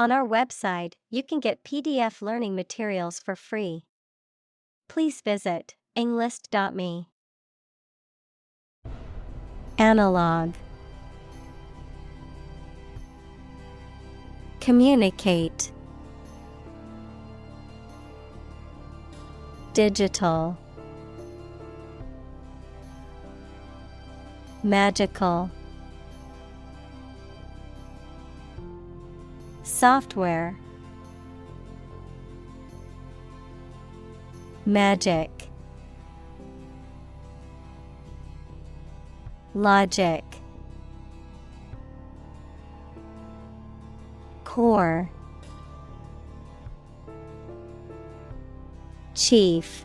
On our website, you can get PDF learning materials for free. Please visit englist.me. Analog. Communicate. Digital. Magical. Software. Magic. Logic. Core. Chief.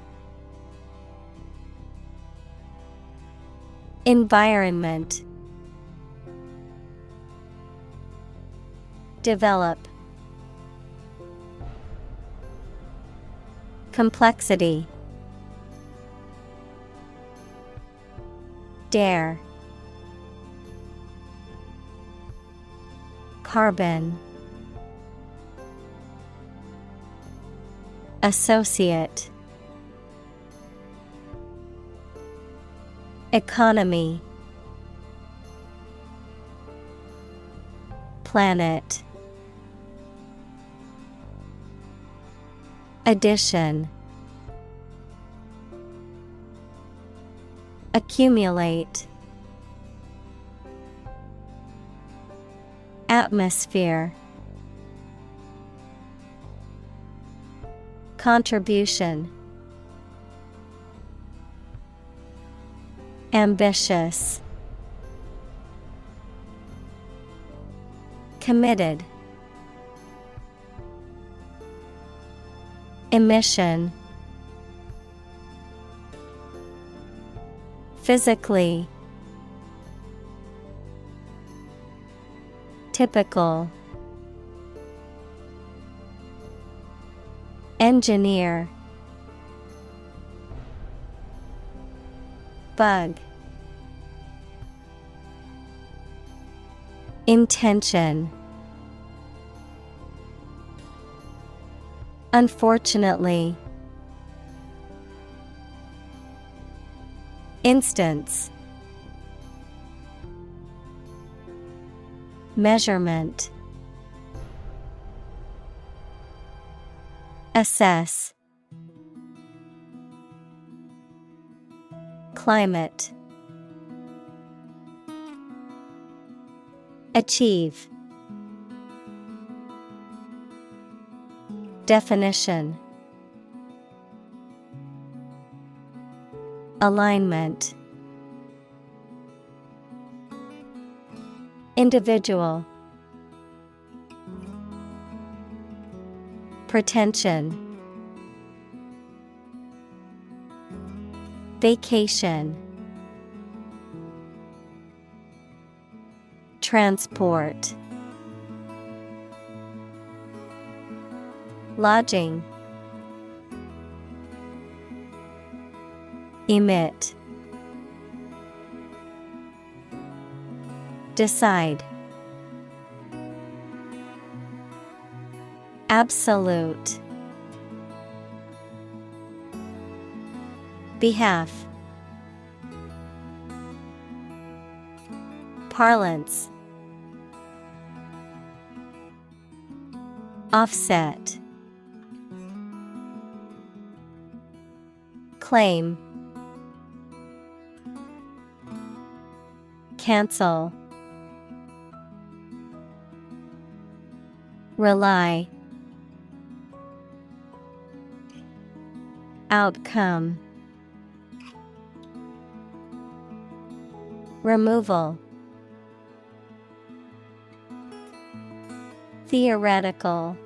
Environment. Develop. Complexity. Dare. Carbon. Associate. Economy. Planet. Addition. Accumulate. Atmosphere. Contribution. Ambitious. Committed. Emission. Physically. Typical. Engineer. Bug. Intention. Unfortunately. Instance. Measurement. Assess. Climate. Achieve. Definition. Alignment. Individual. Pretension. Vacation. Transport. Lodging. Emit. Decide. Absolute. Behalf. Parlance. Offset. Claim. Cancel. Rely. Outcome. Removal. Theoretical.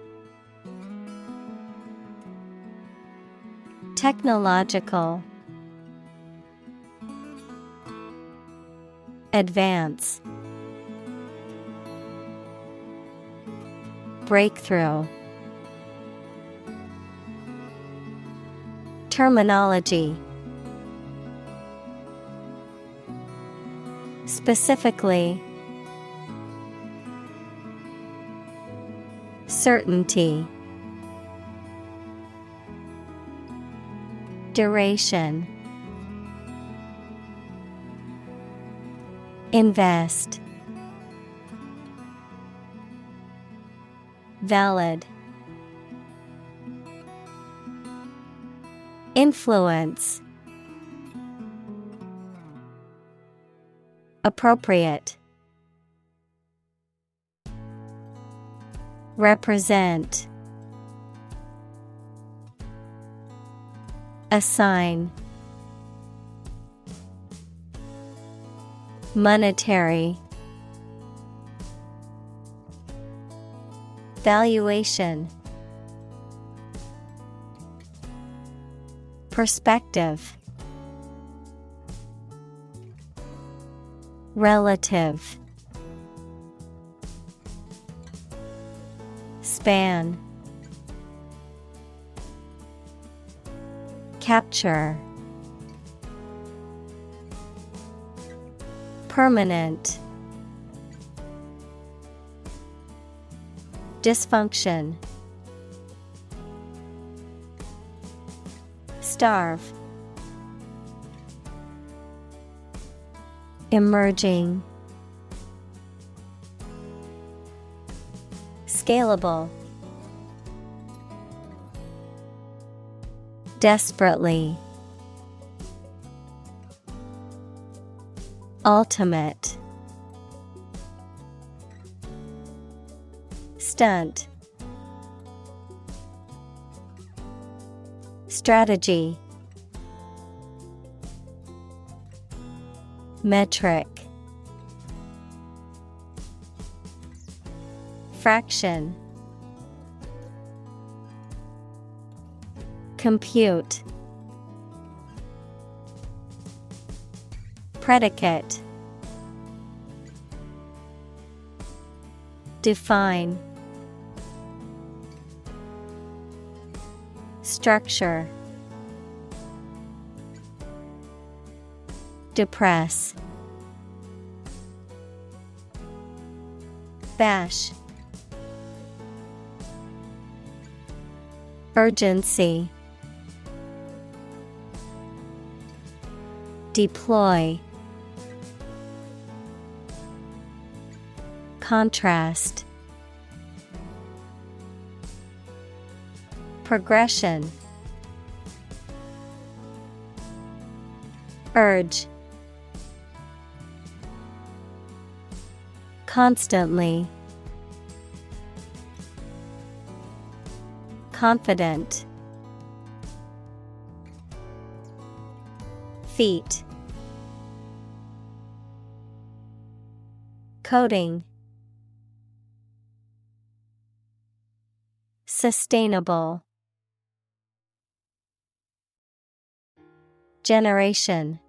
Technological. Advance. Breakthrough. Terminology. Specifically. Certainty. Duration. Invest. Valid. Influence. Appropriate. Represent. Assign. Monetary. Valuation. Perspective. Relative. Span. Capture. Permanent. Dysfunction. Starve. Emerging. Scalable. Desperately. Ultimate. Stunt. Strategy. Metric. Fraction. Compute. Predicate. Define. Structure. Depress. Bash. Urgency. Deploy. Contrast. Progression. Urge. Constantly. Confident. Feet. Coding. Sustainable. Generation.